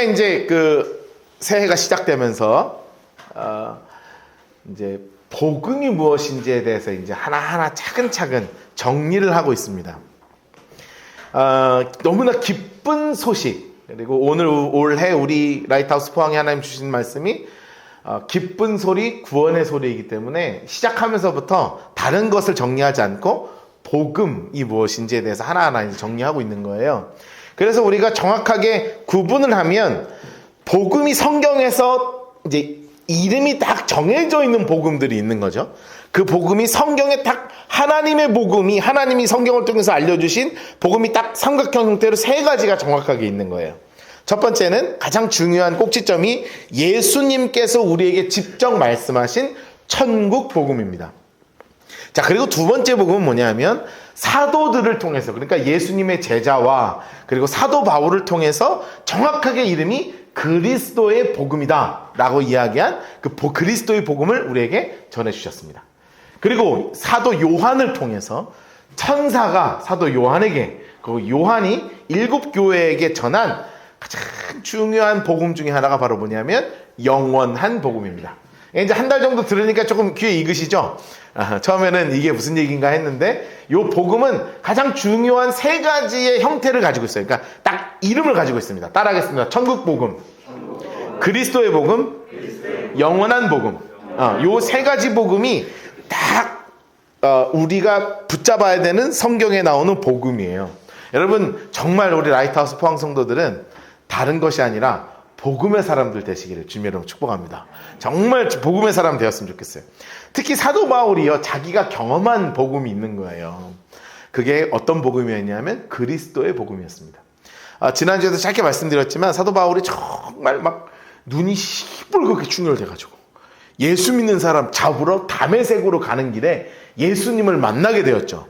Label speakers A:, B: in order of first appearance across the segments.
A: 이제 그 새해가 시작되면서 이제 복음이 무엇인지에 대해서 이제 하나하나 차근차근 정리를 하고 있습니다. 너무나 기쁜 소식, 그리고 오늘 올해 우리 라이트하우스 포항에 하나님 주신 말씀이 기쁜 소리, 구원의 소리이기 때문에 시작하면서부터 다른 것을 정리하지 않고 복음이 무엇인지에 대해서 하나하나 이제 정리하고 있는 거예요. 그래서 우리가 정확하게 구분을 하면 복음이 성경에서 이제 이름이 딱 정해져 있는 복음들이 있는 거죠. 그 복음이 성경에 딱 하나님의 복음이, 하나님이 성경을 통해서 알려주신 복음이 딱 삼각형 형태로 세 가지가 정확하게 있는 거예요. 첫 번째는 가장 중요한 꼭지점이 예수님께서 우리에게 직접 말씀하신 천국 복음입니다. 자, 그리고 두 번째 복음은 뭐냐면 사도들을 통해서, 그러니까 예수님의 제자와 그리고 사도 바울을 통해서 정확하게 이름이 그리스도의 복음이다 라고 이야기한 그 그리스도의 복음을 우리에게 전해주셨습니다. 그리고 사도 요한을 통해서 천사가 사도 요한에게, 그 요한이 7교회에게 전한 가장 중요한 복음 중에 하나가 바로 뭐냐면 영원한 복음입니다. 이제 한 달 정도 들으니까 조금 귀에 익으시죠? 처음에는 이게 무슨 얘기인가 했는데 이 복음은 가장 중요한 세 가지의 형태를 가지고 있어요. 그러니까 딱 이름을 가지고 있습니다. 따라하겠습니다. 천국 복음, 그리스도의 복음, 영원한 복음. 이 세 가지 복음이 딱 우리가 붙잡아야 되는 성경에 나오는 복음이에요. 여러분, 정말 우리 라이트하우스 포항 성도들은 다른 것이 아니라 복음의 사람들 되시기를 주님으로 축복합니다. 정말 복음의 사람 되었으면 좋겠어요. 특히 사도 바울이요, 자기가 경험한 복음이 있는 거예요. 그게 어떤 복음이었냐면 그리스도의 복음이었습니다. 지난주에도 짧게 말씀드렸지만 사도 바울이 정말 막 눈이 시뻘겋게 충혈돼가지고 예수 믿는 사람 잡으러 다메섹으로 가는 길에 예수님을 만나게 되었죠.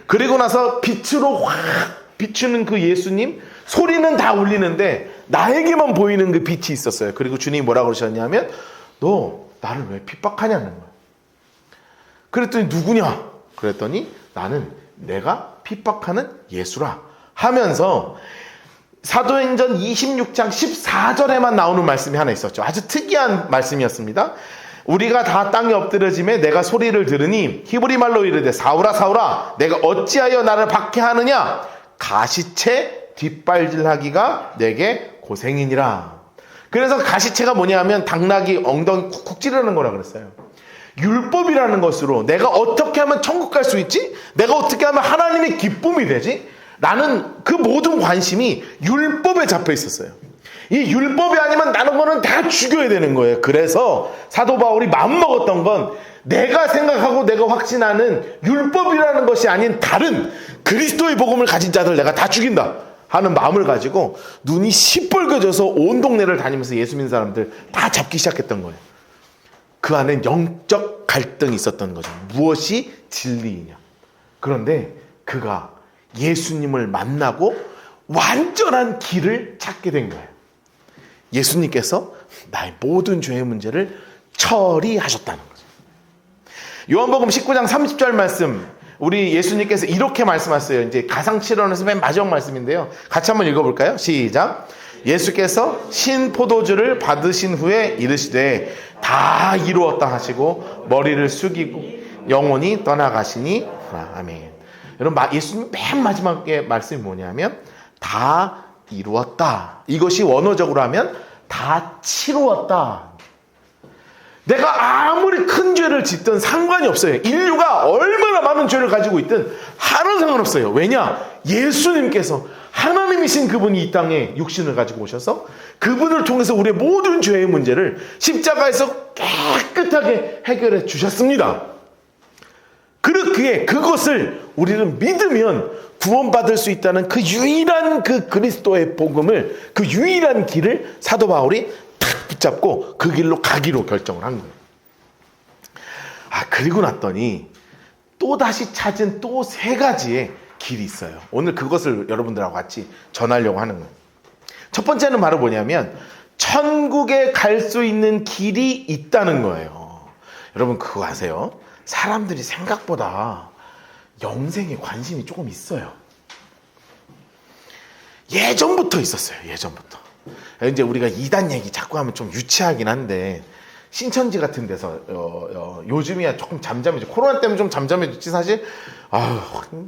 A: 그리고 나서 빛으로 확 비추는 그 예수님, 소리는 다 울리는데 나에게만 보이는 그 빛이 있었어요. 그리고 주님이 뭐라고 그러셨냐면 너 나를 왜 핍박하냐는 거예요. 그랬더니 누구냐? 그랬더니 나는 내가 핍박하는 예수라 하면서 사도행전 26장 14절에만 나오는 말씀이 하나 있었죠. 아주 특이한 말씀이었습니다. 우리가 다 땅에 엎드려짐에 내가 소리를 들으니 히브리 말로 이르되 사울아 사울아 내가 어찌하여 나를 박해하느냐? 가시체 뒷발질하기가 내게 고생이니라. 그래서 가시체가 뭐냐면 당나귀 엉덩이 쿡쿡 찌르는 거라 그랬어요. 율법이라는 것으로 내가 어떻게 하면 천국 갈 수 있지? 내가 어떻게 하면 하나님의 기쁨이 되지? 라는 그 모든 관심이 율법에 잡혀 있었어요. 이 율법이 아니면 다른 거는 다 죽여야 되는 거예요. 그래서 사도 바울이 마음먹었던 건 내가 생각하고 내가 확신하는 율법이라는 것이 아닌 다른 그리스도의 복음을 가진 자들 내가 다 죽인다 하는 마음을 가지고 눈이 시뻘겋어져서 온 동네를 다니면서 예수 믿는 사람들 다 잡기 시작했던 거예요. 그 안에 영적 갈등이 있었던 거죠. 무엇이 진리이냐. 그런데 그가 예수님을 만나고 완전한 길을 찾게 된 거예요. 예수님께서 나의 모든 죄의 문제를 처리하셨다는 거죠. 요한복음 19장 30절 말씀, 우리 예수님께서 이렇게 말씀하셨어요. 이제 가상칠언에서 맨 마지막 말씀인데요. 같이 한번 읽어볼까요? 시작. 예수께서 신포도주를 받으신 후에 이르시되 다 이루었다 하시고 머리를 숙이고 영원히 떠나가시니 아멘. 여러분, 예수님 맨 마지막에 말씀이 뭐냐면 다 이루었다. 이것이 원어적으로 하면 다 치루었다. 내가 아무리 큰 죄를 짓든 상관이 없어요. 인류가 얼마나 많은 죄를 가지고 있든 하나도 상관없어요. 왜냐? 예수님께서 하나님이신 그분이 이 땅에 육신을 가지고 오셔서 그분을 통해서 우리의 모든 죄의 문제를 십자가에서 깨끗하게 해결해 주셨습니다. 그렇기에 그것을 우리는 믿으면 구원받을 수 있다는 그 유일한 그 그리스도의 복음을, 그 유일한 길을 사도 바울이 탁 붙잡고 그 길로 가기로 결정을 한 거예요. 그리고 났더니 또다시 찾은 또 세 가지의 길이 있어요. 오늘 그것을 여러분들하고 같이 전하려고 하는 거예요. 첫 번째는 바로 뭐냐면 천국에 갈 수 있는 길이 있다는 거예요. 여러분 그거 아세요? 사람들이 생각보다 영생에 관심이 조금 있어요. 예전부터 있었어요. 예전부터. 이제 우리가 이단 얘기 자꾸 하면 좀 유치하긴 한데, 신천지 같은 데서 요즘이야 조금 잠잠해져. 코로나 때문에 좀 잠잠해졌지 사실.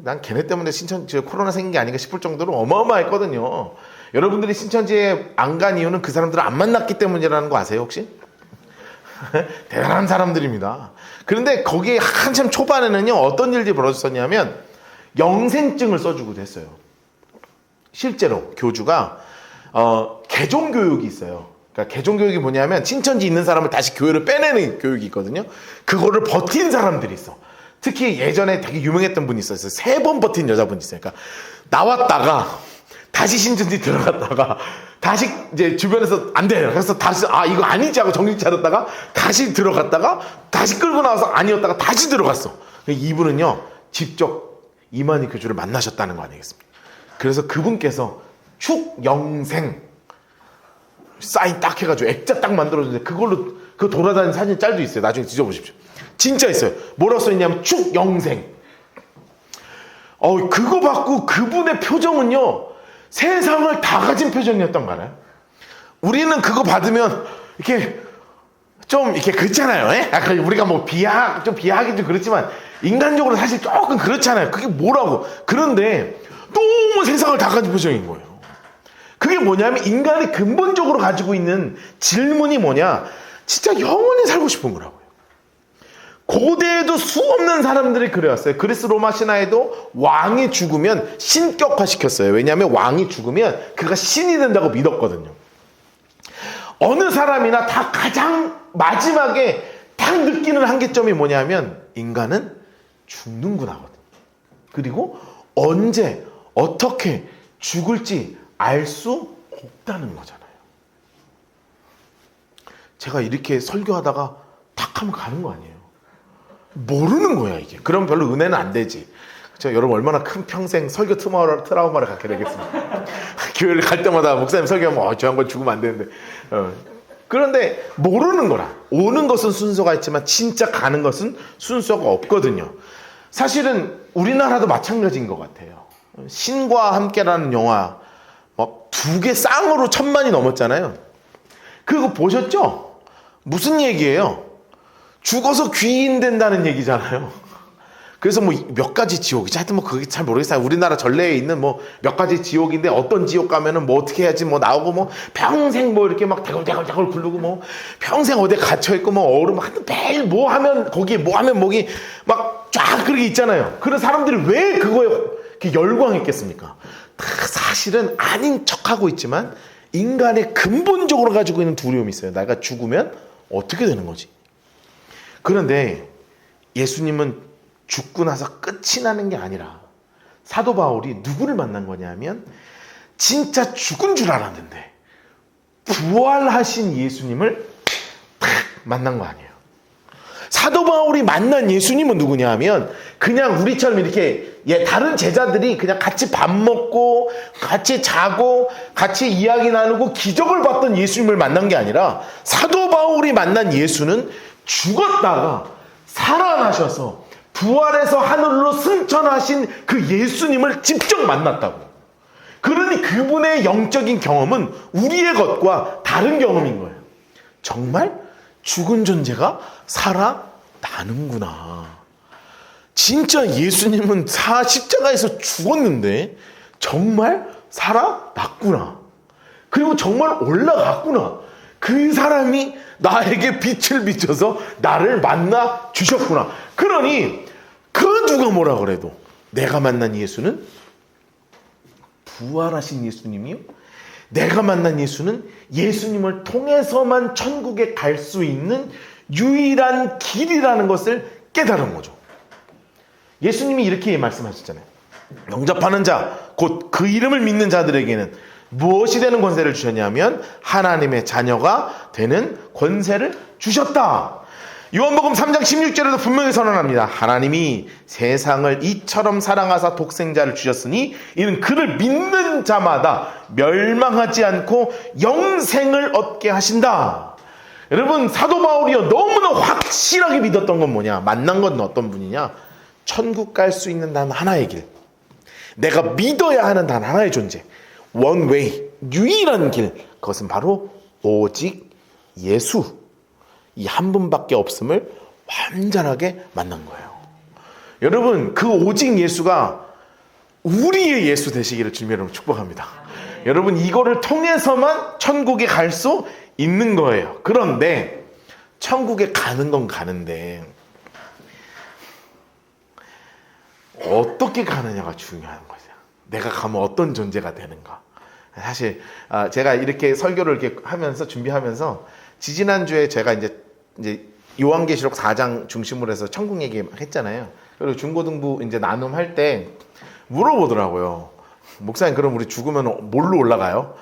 A: 난 걔네 때문에 신천지 코로나 생긴 게 아닌가 싶을 정도로 어마어마했거든요. 여러분들이 신천지에 안 간 이유는 그 사람들을 안 만났기 때문이라는 거 아세요 혹시? 대단한 사람들입니다. 그런데 거기에 한참 초반에는요 어떤 일들이 벌어졌었냐면 영생증을 써주고 됐어요. 실제로 교주가 개종 교육이 있어요. 그러니까 개종 교육이 뭐냐면 신천지 있는 사람을 다시 교회를 빼내는 교육이 있거든요. 그거를 버틴 사람들이 있어. 특히 예전에 되게 유명했던 분이 있었어요. 3번 버틴 여자분이 있어요. 그러니까 나왔다가 다시 신천지 들어갔다가 다시 이제 주변에서 안 돼. 그래서 다시 이거 아니지 하고 정신 차렸다가 다시 들어갔다가 다시 끌고 나와서 아니었다가 다시 들어갔어. 이분은요 직접 이만희 교주를 만나셨다는 거 아니겠습니까? 그래서 그분께서 축영생 사인 딱 해가지고 액자 딱 만들어줬는데 그걸로 그 돌아다니는 사진 짤도 있어요. 나중에 뒤져보십시오. 진짜 있어요. 뭐라고 써있냐면 축영생. 그거 받고 그분의 표정은요 세상을 다 가진 표정이었던 거 알아요? 우리는 그거 받으면 이렇게 좀 이렇게 그렇잖아요. 우리가 뭐 비하하긴 좀 그렇지만 인간적으로 사실 조금 그렇잖아요. 그게 뭐라고. 그런데 너무 세상을 다 가진 표정인 거예요. 그게 뭐냐면 인간이 근본적으로 가지고 있는 질문이 뭐냐, 진짜 영원히 살고 싶은 거라고요. 고대에도 수없는 사람들이 그래왔어요. 그리스 로마 신화에도 왕이 죽으면 신격화시켰어요. 왜냐하면 왕이 죽으면 그가 신이 된다고 믿었거든요. 어느 사람이나 다 가장 마지막에 딱 느끼는 한계점이 뭐냐면 인간은 죽는구나 하거든요. 그리고 언제 어떻게 죽을지 알 수 없다는 거잖아요. 제가 이렇게 설교하다가 탁 하면 가는 거 아니에요. 모르는 거야 이게. 그럼 별로 은혜는 안 되지. 그렇죠? 여러분 얼마나 큰 평생 설교 트라우마를 갖게 되겠습니까? 교회를 갈 때마다 목사님 설교하면 저 양반 죽으면 안 되는데. 그런데 모르는 거라. 오는 것은 순서가 있지만 진짜 가는 것은 순서가 없거든요. 사실은 우리나라도 마찬가지인 것 같아요. 신과 함께라는 영화 2개 쌍으로 1000만이 넘었잖아요. 그거 보셨죠? 무슨 얘기예요? 죽어서 귀인 된다는 얘기잖아요. 그래서 뭐 몇 가지 지옥이지. 하여튼 뭐 그게 잘 모르겠어요. 우리나라 전래에 있는 뭐 몇 가지 지옥인데 어떤 지옥 가면은 뭐 어떻게 해야지 뭐 나오고 뭐 평생 뭐 이렇게 막 대굴대굴 굴르고 뭐 평생 어디에 갇혀있고 뭐 얼음 하여튼 매일 뭐 하면 거기에 뭐 하면 목이 막 쫙 그렇게 있잖아요. 그런 사람들이 왜 그거에 이렇게 열광했겠습니까? 사실은 아닌 척하고 있지만 인간의 근본적으로 가지고 있는 두려움이 있어요. 내가 죽으면 어떻게 되는 거지? 그런데 예수님은 죽고 나서 끝이 나는 게 아니라 사도 바울이 누구를 만난 거냐면 진짜 죽은 줄 알았는데 부활하신 예수님을 탁 만난 거 아니에요. 사도 바울이 만난 예수님은 누구냐 하면 그냥 우리처럼 이렇게 다른 제자들이 그냥 같이 밥 먹고 같이 자고 같이 이야기 나누고 기적을 봤던 예수님을 만난 게 아니라 사도 바울이 만난 예수는 죽었다가 살아나셔서 부활해서 하늘로 승천하신 그 예수님을 직접 만났다고. 그러니 그분의 영적인 경험은 우리의 것과 다른 경험인 거예요. 정말 죽은 존재가 살아나는구나. 진짜 예수님은 십자가에서 죽었는데 정말 살아났구나. 그리고 정말 올라갔구나. 그 사람이 나에게 빛을 비춰서 나를 만나 주셨구나. 그러니 그 누가 뭐라 그래도 내가 만난 예수는 부활하신 예수님이요. 내가 만난 예수는 예수님을 통해서만 천국에 갈 수 있는 유일한 길이라는 것을 깨달은 거죠. 예수님이 이렇게 말씀하셨잖아요. 영접하는 자, 곧 그 이름을 믿는 자들에게는 무엇이 되는 권세를 주셨냐면 하나님의 자녀가 되는 권세를 주셨다. 요한복음 3장 16절에도 분명히 선언합니다. 하나님이 세상을 이처럼 사랑하사 독생자를 주셨으니 이는 그를 믿는 자마다 멸망하지 않고 영생을 얻게 하신다. 여러분, 사도 바울이요 너무나 확실하게 믿었던 건 뭐냐? 만난 건 어떤 분이냐? 천국 갈 수 있는 단 하나의 길, 내가 믿어야 하는 단 하나의 존재, one way, 유일한 길, 그것은 바로 오직 예수, 이 한 분밖에 없음을 완전하게 만난 거예요. 여러분, 그 오직 예수가 우리의 예수 되시기를 주님의 이름으로 축복합니다. 여러분, 이거를 통해서만 천국에 갈 수 있는 거예요. 그런데 천국에 가는 건 가는데 어떻게 가느냐가 중요한 거죠. 내가 가면 어떤 존재가 되는가. 사실 제가 이렇게 설교를 이렇게 하면서 준비하면서 지지난주에 제가 이제 요한계시록 4장 중심으로 해서 천국 얘기 했잖아요. 그리고 중고등부 이제 나눔할 때 물어보더라고요. 목사님, 그럼 우리 죽으면 뭘로 올라가요?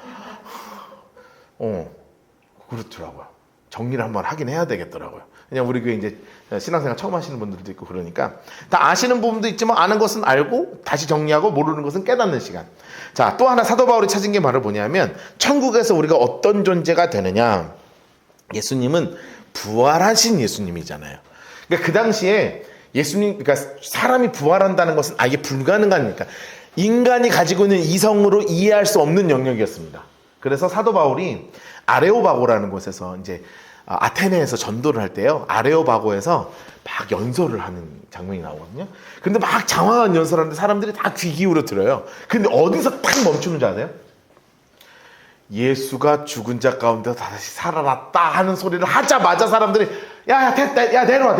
A: 그렇더라고요. 정리를 한번 하긴 해야 되겠더라고요. 그냥 우리 교회 이제 신앙생활 처음 하시는 분들도 있고 그러니까 다 아시는 부분도 있지만 아는 것은 알고 다시 정리하고 모르는 것은 깨닫는 시간. 자, 또 하나 사도 바울이 찾은 게 바로 뭐냐면 천국에서 우리가 어떤 존재가 되느냐. 예수님은 부활하신 예수님이잖아요. 그러니까 그 당시에 예수님, 그러니까 사람이 부활한다는 것은 아예 불가능하니까 인간이 가지고 있는 이성으로 이해할 수 없는 영역이었습니다. 그래서 사도 바울이 아레오바고라는 곳에서 이제 아테네에서 전도를 할 때요, 아레오바고에서 막 연설을 하는 장면이 나오거든요. 근데 막 장황한 연설하는데 사람들이 다 귀 기울여 들어요. 근데 어디서 딱 멈추는 줄 아세요? 예수가 죽은 자 가운데 다시 살아났다 하는 소리를 하자마자 사람들이 야 됐다, 야 내려와,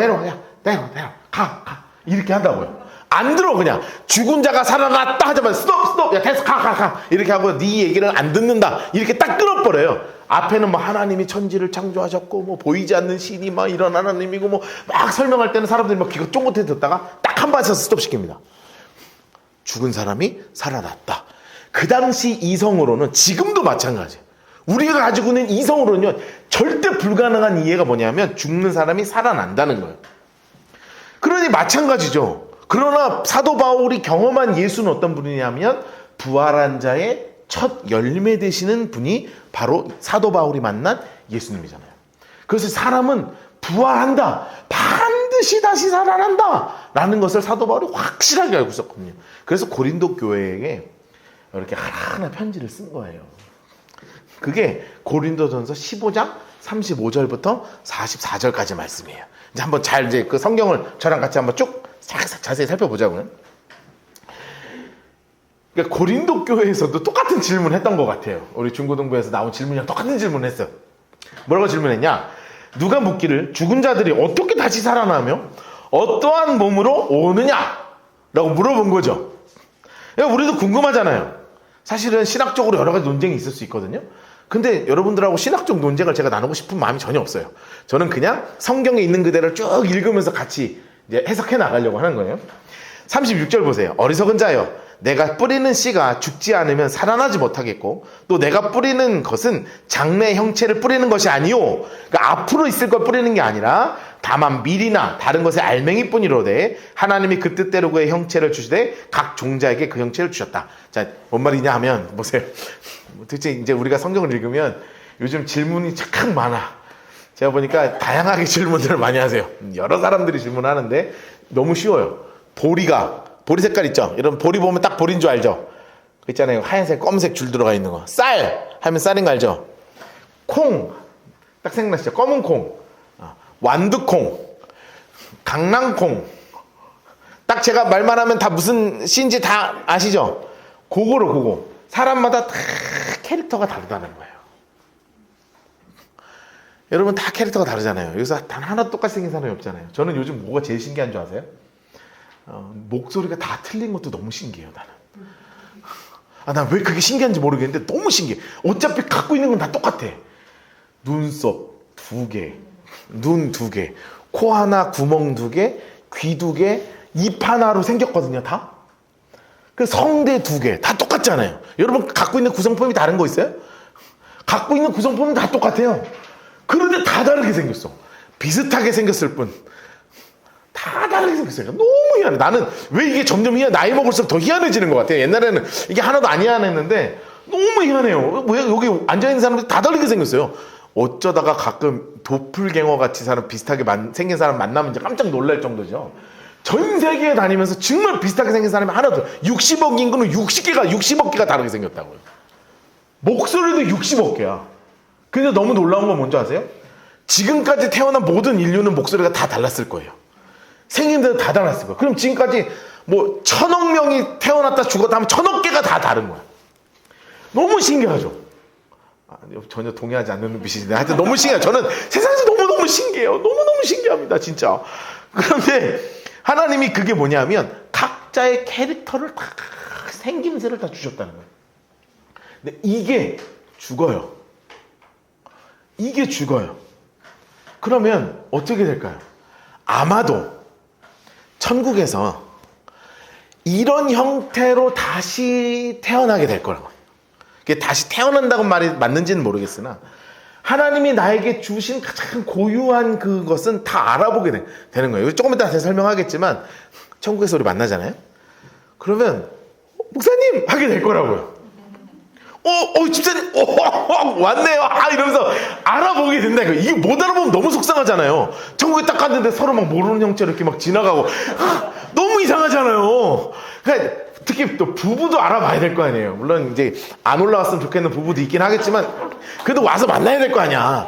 A: 가 이렇게 한다고요. 안 들어. 그냥 죽은 자가 살아났다 하자마자 스톱, 야 됐어, 가 이렇게 하고 네 얘기를 안 듣는다 이렇게 딱 끊어버려요. 앞에는 뭐 하나님이 천지를 창조하셨고 뭐 보이지 않는 신이 막 이런 하나님이고 뭐 막 설명할 때는 사람들이 막 귀가 쫑긋해 듣다가 딱 한 발에서 스톱 시킵니다. 죽은 사람이 살아났다. 그 당시 이성으로는, 지금도 마찬가지예요. 우리가 가지고 있는 이성으로는요 절대 불가능한 이해가 뭐냐면 죽는 사람이 살아난다는 거예요. 그러니 마찬가지죠. 그러나 사도 바울이 경험한 예수는 어떤 분이냐면 부활한 자의 첫 열매 되시는 분이 바로 사도 바울이 만난 예수님이잖아요. 그래서 사람은 부활한다, 반드시 다시 살아난다 라는 것을 사도 바울이 확실하게 알고 있었거든요. 그래서 고린도 교회에게 이렇게 하나하나 편지를 쓴 거예요. 그게 고린도전서 15장 35절부터 44절까지 말씀이에요. 이제 한번 이제 그 성경을 저랑 같이 한번 쭉 자세히 살펴보자고요. 그러니까 고린도 교회에서도 똑같은 질문을 했던 것 같아요. 우리 중고등부에서 나온 질문이랑 똑같은 질문을 했어요. 뭐라고 질문했냐? 누가 묻기를 죽은 자들이 어떻게 다시 살아나며 어떠한 몸으로 오느냐? 라고 물어본 거죠. 우리도 궁금하잖아요. 사실은 신학적으로 여러 가지 논쟁이 있을 수 있거든요. 근데 여러분들하고 신학적 논쟁을 제가 나누고 싶은 마음이 전혀 없어요. 저는 그냥 성경에 있는 그대로 쭉 읽으면서 같이 이제 해석해 나가려고 하는 거예요. 36절 보세요. 어리석은 자여, 내가 뿌리는 씨가 죽지 않으면 살아나지 못하겠고 또 내가 뿌리는 것은 장래 형체를 뿌리는 것이 아니요, 그러니까 앞으로 있을 걸 뿌리는 게 아니라 다만 밀이나 다른 것의 알맹이뿐이로되 하나님이 그 뜻대로 그의 형체를 주시되 각 종자에게 그 형체를 주셨다. 자, 뭔 말이냐 하면 보세요. 도대체 이제 우리가 성경을 읽으면 요즘 질문이 참 많아. 제가 보니까 다양하게 질문들을 많이 하세요. 여러 사람들이 질문하는데 너무 쉬워요. 보리 색깔 있죠? 여러분 보리 보면 딱 보리인 줄 알죠? 그 있잖아요. 하얀색 검은색 줄 들어가 있는 거. 쌀 하면 쌀인 거 알죠? 콩 딱 생각나시죠? 검은 콩, 완두콩, 강낭콩. 딱 제가 말만 하면 다 무슨 씨인지 다 아시죠? 그거 사람마다 다 캐릭터가 다르다는 거예요. 여러분 다 캐릭터가 다르잖아요. 여기서 단 하나 똑같이 생긴 사람이 없잖아요. 저는 요즘 뭐가 제일 신기한 줄 아세요? 목소리가 다 틀린 것도 너무 신기해요. 나는 난 왜 그게 신기한지 모르겠는데 너무 신기해. 어차피 갖고 있는 건 다 똑같아. 눈썹 2개, 눈 2개, 코 하나, 구멍 2개, 귀 2개, 입 하나로 생겼거든요. 다. 그 성대 2개 다 똑같잖아요. 여러분 갖고 있는 구성품이 다른 거 있어요? 갖고 있는 구성품은 다 똑같아요. 그런데 다 다르게 생겼어. 비슷하게 생겼을 뿐 다 다르게 생겼어요. 너무 희한해. 나는 왜 이게 점점 나이 먹을수록 더 희한해지는 것 같아요. 옛날에는 이게 하나도 안 희한했는데 너무 희한해요. 왜 여기 앉아있는 사람들이 다 다르게 생겼어요. 어쩌다가 가끔 도플갱어 같이 비슷하게 생긴 사람 만나면 이제 깜짝 놀랄 정도죠. 전 세계에 다니면서 정말 비슷하게 생긴 사람이 하나도 60억 인구는 60억 개가 다르게 생겼다고요. 목소리도 60억 개야. 근데 너무 놀라운 건 뭔지 아세요? 지금까지 태어난 모든 인류는 목소리가 다 달랐을 거예요. 생김새도 다 달랐을 거예요. 그럼 지금까지 뭐 1000억 명이 태어났다 죽었다 하면 1000억 개가 다 다른 거야. 너무 신기하죠? 전혀 동의하지 않는 눈빛이신데 하여튼 너무 신기해요. 저는 세상에서 너무너무 신기해요. 너무너무 신기합니다, 진짜. 그런데 하나님이 그게 뭐냐면 각자의 캐릭터를 다 생김새를 다 주셨다는 거예요. 근데 이게 죽어요. 이게 죽어요. 그러면 어떻게 될까요? 아마도 천국에서 이런 형태로 다시 태어나게 될 거라고. 그게 다시 태어난다고 말이 맞는지는 모르겠으나 하나님이 나에게 주신 가장 고유한 그것은 다 알아보게 되는 거예요. 조금 이따 제가 설명하겠지만 천국에서 우리 만나잖아요. 그러면 목사님 하게 될 거라고요. 집사님, 왔네요. 이러면서 알아보게 된다. 이게 못 알아보면 너무 속상하잖아요. 천국에 딱 갔는데 서로 막 모르는 형체로 이렇게 막 지나가고 너무 이상하잖아요. 그러니까 특히 또 부부도 알아봐야 될 거 아니에요. 물론 이제 안 올라왔으면 좋겠는 부부도 있긴 하겠지만 그래도 와서 만나야 될 거 아니야.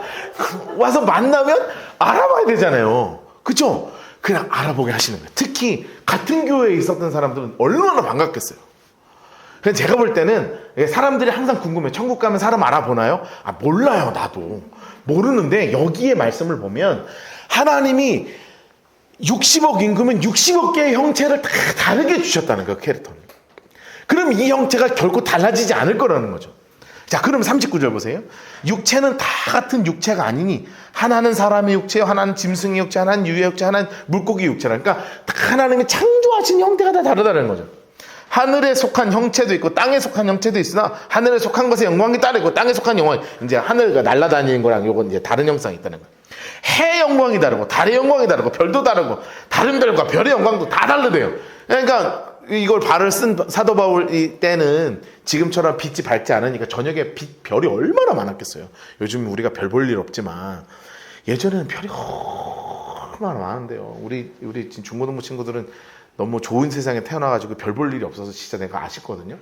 A: 와서 만나면 알아봐야 되잖아요. 그쵸? 그냥 알아보게 하시는 거예요. 특히 같은 교회에 있었던 사람들은 얼마나 반갑겠어요. 그래서 제가 볼 때는 사람들이 항상 궁금해요. 천국 가면 사람 알아보나요? 몰라요. 나도 모르는데 여기에 말씀을 보면 하나님이 60억 임금은 60억 개의 형체를 다 다르게 주셨다는 거예요. 캐릭터는. 그럼 이 형체가 결코 달라지지 않을 거라는 거죠. 자, 그럼 39절 보세요. 육체는 다 같은 육체가 아니니 하나는 사람의 육체, 하나는 짐승의 육체, 하나는 유의 육체, 하나는 물고기 육체라. 그러니까 하나님이 창조하신 형태가 다 다르다는 거죠. 하늘에 속한 형체도 있고 땅에 속한 형체도 있으나 하늘에 속한 것에 영광이 따르고 땅에 속한 영광이 이제 하늘가 날아다니는 거랑 요건 이제 다른 형상이 있다는 거예요. 해 영광이 다르고 달의 영광이 다르고 별도 다르고 다른 별과 별의 영광도 다 다르대요. 그러니까 이걸 발을 쓴 사도 바울 때는 지금처럼 빛이 밝지 않으니까 저녁에 별이 얼마나 많았겠어요. 요즘 우리가 별 볼 일 없지만 예전에는 별이 얼마나 많은데요. 우리 지금 중고등부 친구들은 너무 좋은 세상에 태어나가지고 별 볼 일이 없어서 진짜 내가 아쉽거든요.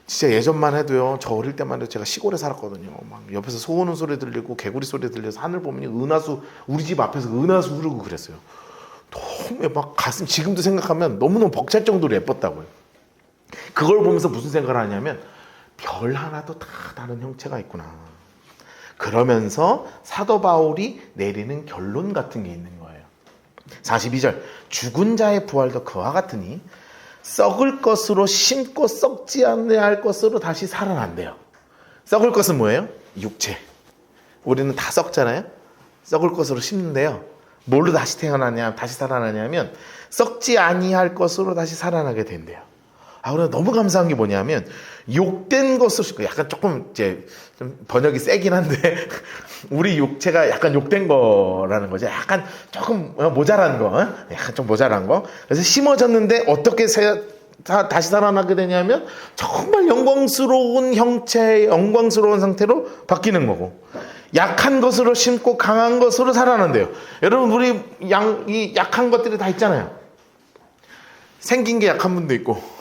A: 진짜 예전만 해도요, 저 어릴 때만 해도 제가 시골에 살았거든요. 막 옆에서 소 우는 소리 들리고 개구리 소리 들려서 하늘 보면 은하수, 우리 집 앞에서 은하수 흐르고 그랬어요. 너무 막 가슴, 지금도 생각하면 너무너무 벅찰 정도로 예뻤다고요. 그걸 보면서 무슨 생각을 하냐면 별 하나도 다 다른 형체가 있구나. 그러면서 사도 바울이 내리는 결론 같은 게 있는 거예요. 42절, 죽은 자의 부활도 그와 같으니 썩을 것으로 심고 썩지 않아야 할 것으로 다시 살아난대요. 썩을 것은 뭐예요? 육체. 우리는 다 썩잖아요. 썩을 것으로 심는데요. 뭘로 다시 태어나냐, 다시 살아나냐면 썩지 아니할 것으로 다시 살아나게 된대요. 그래서 너무 감사한 게 뭐냐면 욕된 것으로, 약간 조금 이제 좀 번역이 세긴 한데 우리 육체가 약간 욕된 거라는 거죠. 약간 조금 모자란 거, 약간 좀 모자란 거. 그래서 심어졌는데 어떻게 다시 살아나게 되냐면 정말 영광스러운 형체, 영광스러운 상태로 바뀌는 거고, 약한 것으로 심고 강한 것으로 살아난대요. 여러분, 우리 이 약한 것들이 다 있잖아요. 생긴 게 약한 분도 있고,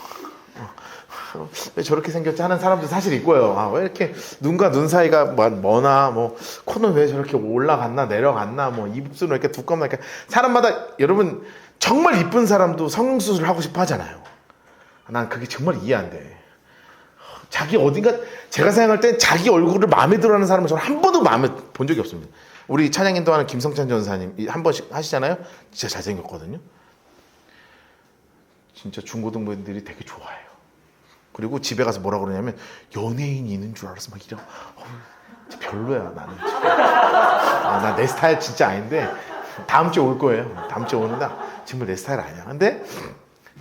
A: 왜 저렇게 생겼지 하는 사람도 사실 있고요. 왜 이렇게 눈과 눈 사이가 뭐나, 뭐 코는 왜 저렇게 올라갔나 내려갔나, 뭐 입술은 이렇게 두껍나, 이렇게 사람마다, 여러분 정말 이쁜 사람도 성형수술을 하고 싶어 하잖아요. 난 그게 정말 이해 안 돼. 자기 어딘가, 제가 생각할 때 자기 얼굴을 마음에 들어하는 사람은 저는 한 번도 마음에 본 적이 없습니다. 우리 찬양인도 하는 김성찬 전사님 한 번씩 하시잖아요. 진짜 잘생겼거든요. 진짜 중고등부들이 되게 좋아해요. 그리고 집에 가서 뭐라 그러냐면 연예인이 있는 줄 알았어. 막 이런. 진짜 별로야 나는. 나 내 스타일 진짜 아닌데 다음 주에 올 거예요. 다음 주에 오는데 정말 내 스타일 아니야. 근데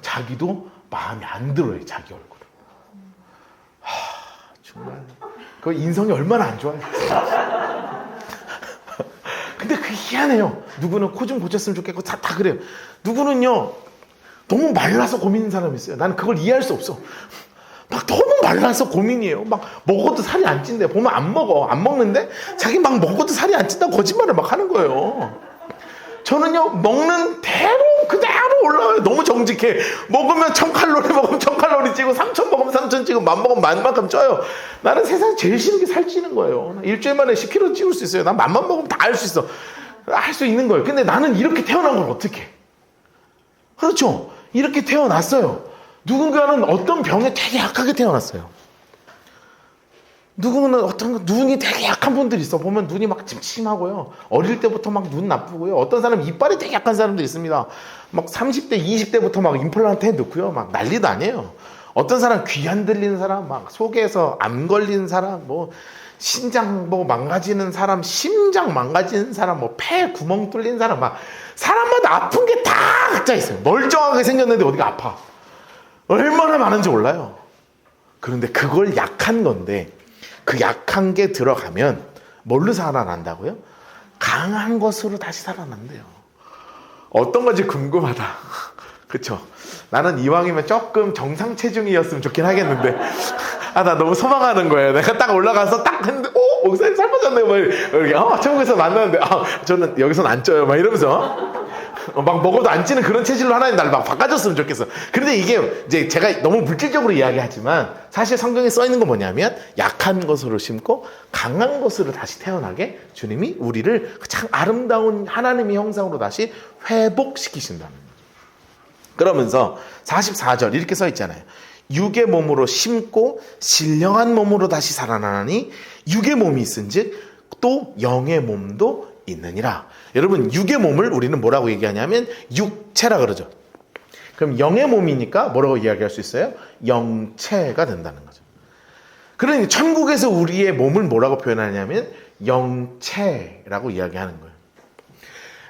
A: 자기도 마음에 안 들어요. 자기 얼굴. 정말 그 인성이 얼마나 안 좋아요. 근데 그게 희한해요. 누구는 코 좀 고쳤으면 좋겠고 다 그래요. 누구는요 너무 말라서 고민인 사람이 있어요. 나는 그걸 이해할 수 없어. 막 너무 말라서 고민이에요. 막 먹어도 살이 안 찐대. 보면 안 먹는데 자기 막 먹어도 살이 안 찐다고 거짓말을 막 하는 거예요. 저는요 먹는 대로 그대로 올라와요. 너무 정직해. 먹으면 1000칼로리 먹으면 1000칼로리 찌고 3000 먹으면 3000 찌고 1000 먹으면 10,000만큼 쪄요. 나는 세상에 제일 싫은 게 살찌는 거예요. 일주일 만에 10kg 찌울 수 있어요. 난 10,000 먹으면 다 할 수 있어. 할 수 있는 거예요. 근데 나는 이렇게 태어난 걸 어떻게 해? 그렇죠? 이렇게 태어났어요. 누군가는 어떤 병에 되게 약하게 태어났어요. 누구는 눈이 되게 약한 분들이 있어. 보면 눈이 막 침침하고요. 어릴 때부터 막 눈 나쁘고요. 어떤 사람은 이빨이 되게 약한 사람도 있습니다. 막 30대, 20대부터 막 임플란트 해 넣고요. 막 난리도 아니에요. 어떤 사람 귀 안 들리는 사람, 막 속에서 암 걸리는 사람, 뭐 신장 뭐 망가지는 사람, 심장 망가지는 사람, 뭐 폐 구멍 뚫린 사람, 막 사람마다 아픈 게 다 각자 있어요. 멀쩡하게 생겼는데 어디가 아파. 얼마나 많은지 몰라요. 그런데 그걸 약한 건데 그 약한 게 들어가면 뭘로 살아난다고요? 강한 것으로 다시 살아난대요. 어떤 건지 궁금하다. 그쵸? 나는 이왕이면 조금 정상 체중이었으면 좋긴 하겠는데 나 너무 소망하는 거예요. 내가 딱 올라가서 딱 했는데 목사님 살 빠졌네요. 막 이렇게 천국에서 만났는데 저는 여기서는 안 쪄요. 막 이러면서 막 먹어도 안 찌는 그런 체질로 하나님 나를 막 바꿔줬으면 좋겠어. 그런데 이게 이제 제가 너무 물질적으로 이야기하지만 사실 성경에 써 있는 건 뭐냐면 약한 것으로 심고 강한 것으로 다시 태어나게 주님이 우리를 참 아름다운 하나님의 형상으로 다시 회복시키신다는 거예요. 그러면서 44절 이렇게 써 있잖아요. 육의 몸으로 심고 신령한 몸으로 다시 살아나니 육의 몸이 있은즉 또 영의 몸도 있느니라. 여러분 육의 몸을 우리는 뭐라고 얘기하냐면 육체라 그러죠. 그럼 영의 몸이니까 뭐라고 이야기할 수 있어요? 영체가 된다는 거죠. 그러니 천국에서 우리의 몸을 뭐라고 표현하냐면 영체라고 이야기하는 거예요.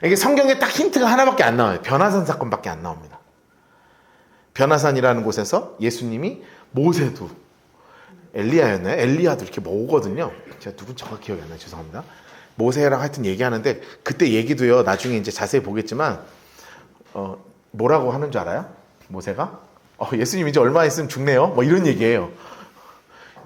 A: 이게 성경에 딱 힌트가 하나밖에 안 나와요. 변화산 사건밖에 안 나옵니다. 변화산이라는 곳에서 예수님이 모세도 엘리야였나요? 엘리야도 이렇게 모으거든요. 제가 누군 정확히 기억이 안 나요. 죄송합니다. 모세랑 하여튼 얘기하는데 그때 얘기도요. 나중에 이제 자세히 보겠지만 뭐라고 하는 줄 알아요? 모세가 예수님 이제 얼마 있으면 죽네요. 뭐 이런 얘기예요.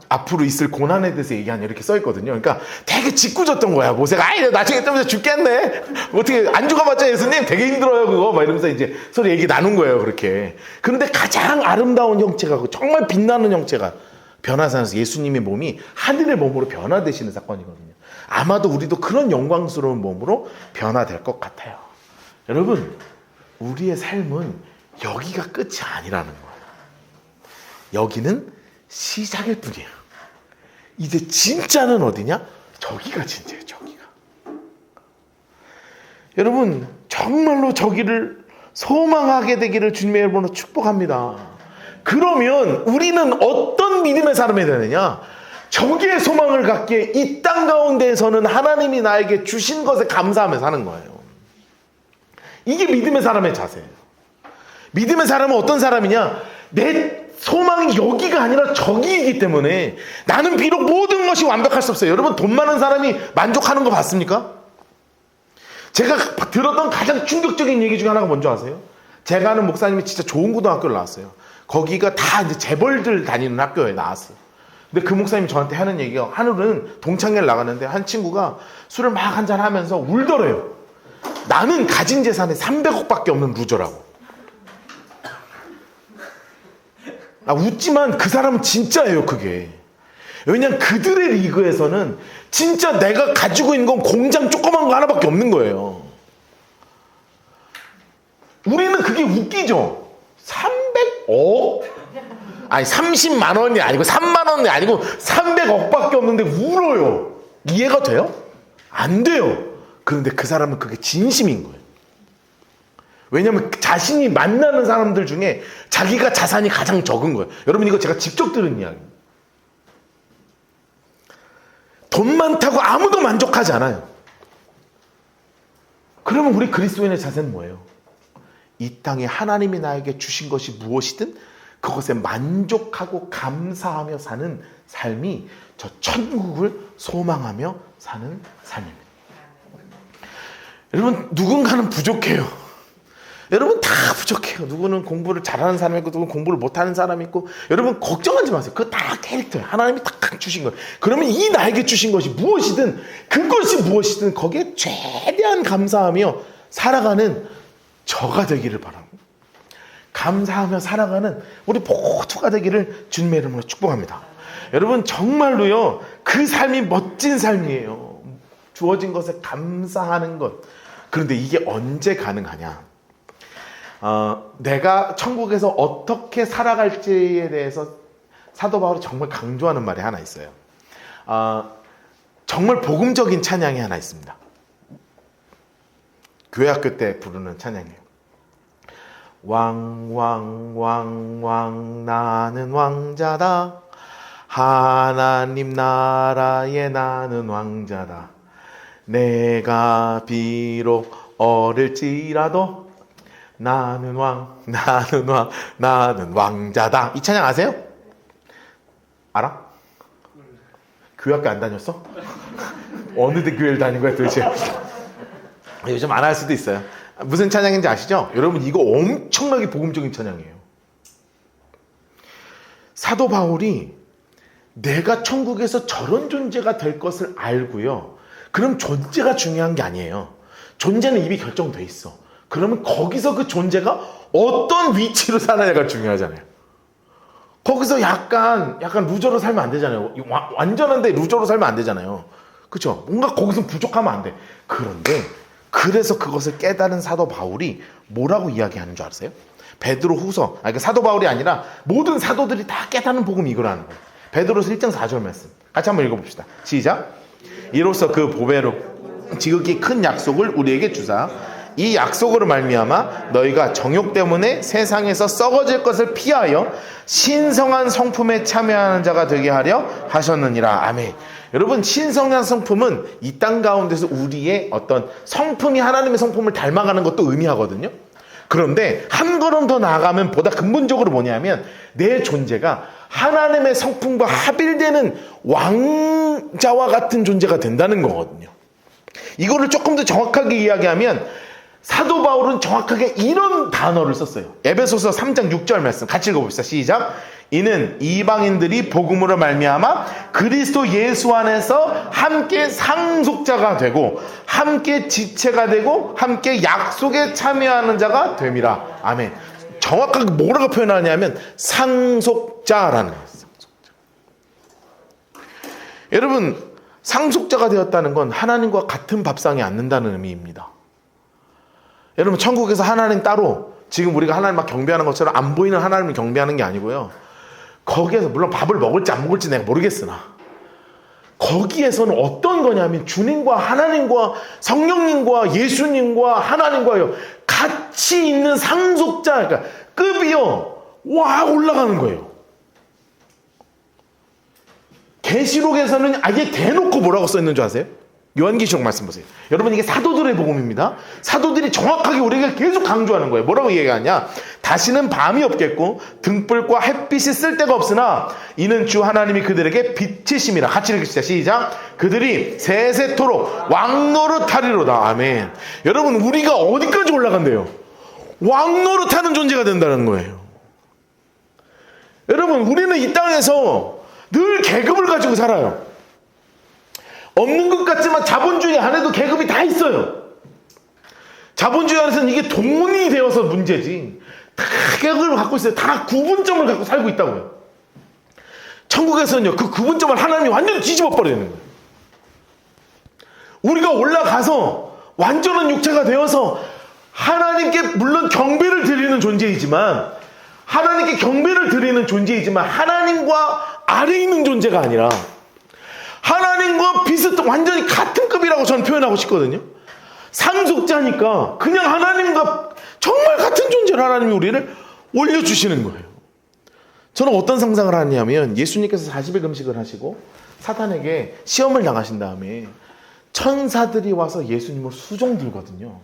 A: 앞으로 있을 고난에 대해서 얘기하냐 이렇게 써 있거든요. 그러니까 되게 짓궂었던 거야. 모세가 나중에 좀 이제 죽겠네. 어떻게 안 죽어봤자 예수님 되게 힘들어요 그거. 막 이러면서 이제 서로 얘기 나눈 거예요. 그렇게. 그런데 가장 아름다운 형체가 정말 빛나는 형체가 변화산에서 예수님의 몸이 하늘의 몸으로 변화되시는 사건이거든요. 아마도 우리도 그런 영광스러운 몸으로 변화될 것 같아요. 여러분 우리의 삶은 여기가 끝이 아니라는 거예요. 여기는 시작일 뿐이에요. 이제 진짜는 어디냐? 저기가 진짜예요. 저기가. 여러분 정말로 저기를 소망하게 되기를 주님의 이름으로 축복합니다. 그러면 우리는 어떤 믿음의 사람이 되느냐? 저기에 소망을 갖기에 이 땅 가운데에서는 하나님이 나에게 주신 것에 감사하며 사는 거예요. 이게 믿음의 사람의 자세예요. 믿음의 사람은 어떤 사람이냐? 내 소망이 여기가 아니라 저기이기 때문에 나는 비록 모든 것이 완벽할 수 없어요. 여러분 돈 많은 사람이 만족하는 거 봤습니까? 제가 들었던 가장 충격적인 얘기 중에 하나가 뭔지 아세요? 제가 아는 목사님이 진짜 좋은 고등학교를 나왔어요. 거기가 다 이제 재벌들 다니는 학교에 나왔어요. 근데 그 목사님이 저한테 하는 얘기가 하늘은 동창회를 나갔는데 한 친구가 술을 막 한잔 하면서 울더래요. 나는 가진 재산이 300억밖에 없는 루저라고. 웃지만 그 사람은 진짜예요, 그게. 왜냐면 그들의 리그에서는 진짜 내가 가지고 있는 건 공장 조그만 거 하나밖에 없는 거예요. 우리는 그게 웃기죠? 300억? 아니 30만 원이 아니고 3만 원이 아니고 300억밖에 없는데 울어요. 이해가 돼요? 안 돼요. 그런데 그 사람은 그게 진심인 거예요. 왜냐하면 자신이 만나는 사람들 중에 자기가 자산이 가장 적은 거예요. 여러분 이거 제가 직접 들은 이야기입니다. 돈 많다고 아무도 만족하지 않아요. 그러면 우리 그리스도인의 자세는 뭐예요? 이 땅에 하나님이 나에게 주신 것이 무엇이든 그것에 만족하고 감사하며 사는 삶이 저 천국을 소망하며 사는 삶입니다. 여러분 누군가는 부족해요. 여러분 다 부족해요. 누구는 공부를 잘하는 사람이 있고 누구는 공부를 못하는 사람이 있고. 여러분 걱정하지 마세요. 그거 다 캐릭터예요. 하나님이 딱 주신 거예요. 그러면 이 나에게 주신 것이 무엇이든 그것이 무엇이든 거기에 최대한 감사하며 살아가는 저가 되기를 바랍니다. 감사하며 살아가는 우리 모두가 되기를 주님의 이름으로 축복합니다. 여러분 정말로요, 그 삶이 멋진 삶이에요. 주어진 것에 감사하는 것. 그런데 이게 언제 가능하냐? 내가 천국에서 어떻게 살아갈지에 대해서 사도 바울이 정말 강조하는 말이 하나 있어요. 정말 복음적인 찬양이 하나 있습니다. 교회학교 때 부르는 찬양이에요. 왕 나는 왕자다. 하나님 나라에 나는 왕자다. 내가 비록 어릴지라도 나는 왕자다. 이 찬양 아세요? 알아? 교회학교 안 다녔어? 어느 데 교회를 다닌 거야 도대체? 요즘 안 할 수도 있어요. 무슨 찬양인지 아시죠? 여러분 이거 엄청나게 복음적인 찬양이에요. 사도 바울이 내가 천국에서 저런 존재가 될 것을 알고요. 그럼 존재가 중요한 게 아니에요. 존재는 이미 결정돼 있어. 그러면 거기서 그 존재가 어떤 위치로 사느냐가 중요하잖아요. 거기서 약간 루저로 살면 안 되잖아요. 완전한데 루저로 살면 안 되잖아요. 그렇죠? 뭔가 거기서 부족하면 안 돼. 그런데 그래서 그것을 깨달은 사도 바울이 뭐라고 이야기하는 줄 아세요? 베드로 후서, 그러니까 사도 바울이 아니라 모든 사도들이 다 깨닫는 복음이 이거라는 거예요. 베드로서 1장 4절 말씀 같이 한번 읽어봅시다. 시작. 이로써 그 보배로 지극히 큰 약속을 우리에게 주사 이 약속으로 말미암아 너희가 정욕 때문에 세상에서 썩어질 것을 피하여 신성한 성품에 참여하는 자가 되게 하려 하셨느니라. 아멘. 여러분 신성한 성품은 이 땅 가운데서 우리의 어떤 성품이 하나님의 성품을 닮아가는 것도 의미하거든요. 그런데 한 걸음 더 나아가면 보다 근본적으로 뭐냐면 내 존재가 하나님의 성품과 합일되는 왕자와 같은 존재가 된다는 거거든요. 이거를 조금 더 정확하게 이야기하면 사도 바울은 정확하게 이런 단어를 썼어요. 에베소서 3장 6절 말씀 같이 읽어봅시다. 시작. 이는 이방인들이 복음으로 말미암아 그리스도 예수 안에서 함께 상속자가 되고 함께 지체가 되고 함께 약속에 참여하는 자가 됨이라. 아멘. 정확하게 뭐라고 표현하냐면 상속자라는 거예요. 상속자. 여러분 상속자가 되었다는 건 하나님과 같은 밥상에 앉는다는 의미입니다. 여러분 천국에서 하나님 따로 지금 우리가 하나님 막 경배하는 것처럼 안 보이는 하나님을 경배하는 게 아니고요. 거기에서 물론 밥을 먹을지 안 먹을지 내가 모르겠으나 거기에서는 어떤 거냐면 주님과 하나님과 성령님과 예수님과 하나님과요 같이 있는 상속자, 그러니까 급이요 와 올라가는 거예요. 계시록에서는 아예 대놓고 뭐라고 써 있는 줄 아세요? 요한계시록 말씀 보세요. 여러분 이게 사도들의 복음입니다. 사도들이 정확하게 우리에게 계속 강조하는 거예요. 뭐라고 얘기하냐? 다시는 밤이 없겠고 등불과 햇빛이 쓸 데가 없으나 이는 주 하나님이 그들에게 빛이심이라. 같이 읽읍시다. 시작. 그들이 세세토록 왕노릇하리로다. 아멘. 여러분 우리가 어디까지 올라간대요? 왕노릇하는 존재가 된다는 거예요. 여러분 우리는 이 땅에서 늘 계급을 가지고 살아요. 없는 것 같지만 자본주의 안에도 계급이 다 있어요. 자본주의 안에서는 이게 돈이 되어서 문제지 다 계급을 갖고 있어요. 다 구분점을 갖고 살고 있다고요. 천국에서는요 그 구분점을 하나님이 완전히 뒤집어 버리는 거예요. 우리가 올라가서 완전한 육체가 되어서 하나님께 물론 경배를 드리는 존재이지만 하나님께 경배를 드리는 존재이지만 하나님과 아래에 있는 존재가 아니라 하나님과 비슷한 완전히 같은 급이라고 저는 표현하고 싶거든요. 상속자니까 그냥 하나님과 정말 같은 존재로 하나님이 우리를 올려주시는 거예요. 저는 어떤 상상을 하냐면 예수님께서 40일 금식을 하시고 사탄에게 시험을 당하신 다음에 천사들이 와서 예수님을 수종 들거든요.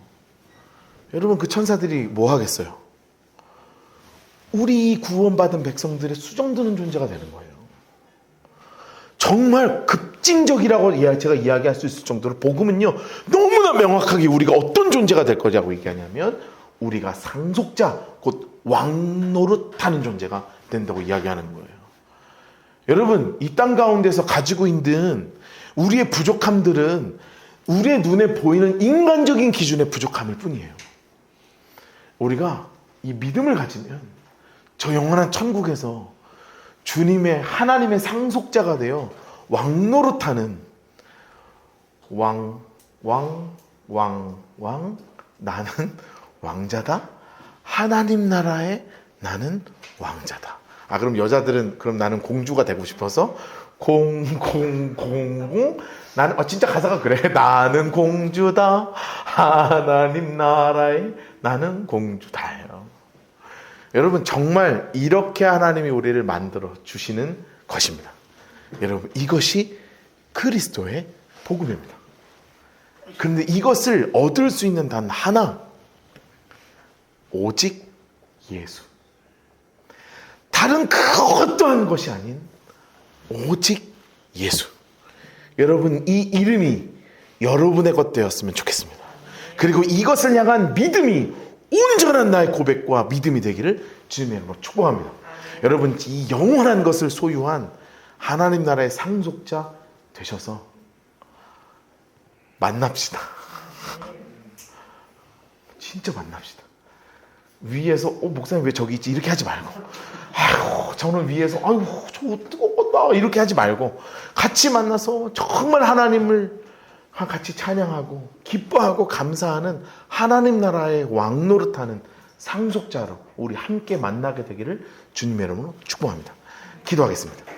A: 여러분 그 천사들이 뭐 하겠어요? 우리 구원받은 백성들의 수종 드는 존재가 되는 거예요. 정말 급진적이라고 제가 이야기할 수 있을 정도로 복음은요 너무나 명확하게 우리가 어떤 존재가 될 거냐고 얘기하냐면 우리가 상속자 곧 왕노릇하는 존재가 된다고 이야기하는 거예요. 여러분 이 땅 가운데서 가지고 있는 우리의 부족함들은 우리의 눈에 보이는 인간적인 기준의 부족함일 뿐이에요. 우리가 이 믿음을 가지면 저 영원한 천국에서 주님의 하나님의 상속자가 되어 왕노릇하는 나는 왕자다. 하나님 나라에 나는 왕자다. 그럼 여자들은 그럼 나는 공주가 되고 싶어서 나는 진짜 가사가 그래. 나는 공주다. 하나님 나라에 나는 공주다. 여러분 정말 이렇게 하나님이 우리를 만들어 주시는 것입니다. 여러분 이것이 그리스도의 복음입니다. 그런데 이것을 얻을 수 있는 단 하나, 오직 예수. 다른 그 어떠한 것이 아닌 오직 예수. 여러분 이 이름이 여러분의 것 되었으면 좋겠습니다. 그리고 이것을 향한 믿음이 온전한 나의 고백과 믿음이 되기를 주님의 이름으로 축복합니다. 여러분 이 영원한 것을 소유한 하나님 나라의 상속자 되셔서 만납시다. 진짜 만납시다. 위에서 목사님 왜 저기 있지? 이렇게 하지 말고 아유 저는 위에서 아유 저 뜨겁다 이렇게 하지 말고 같이 만나서 정말 하나님을 같이 찬양하고 기뻐하고 감사하는 하나님 나라의 왕노릇하는 상속자로 우리 함께 만나게 되기를 주님의 이름으로 축복합니다. 기도하겠습니다.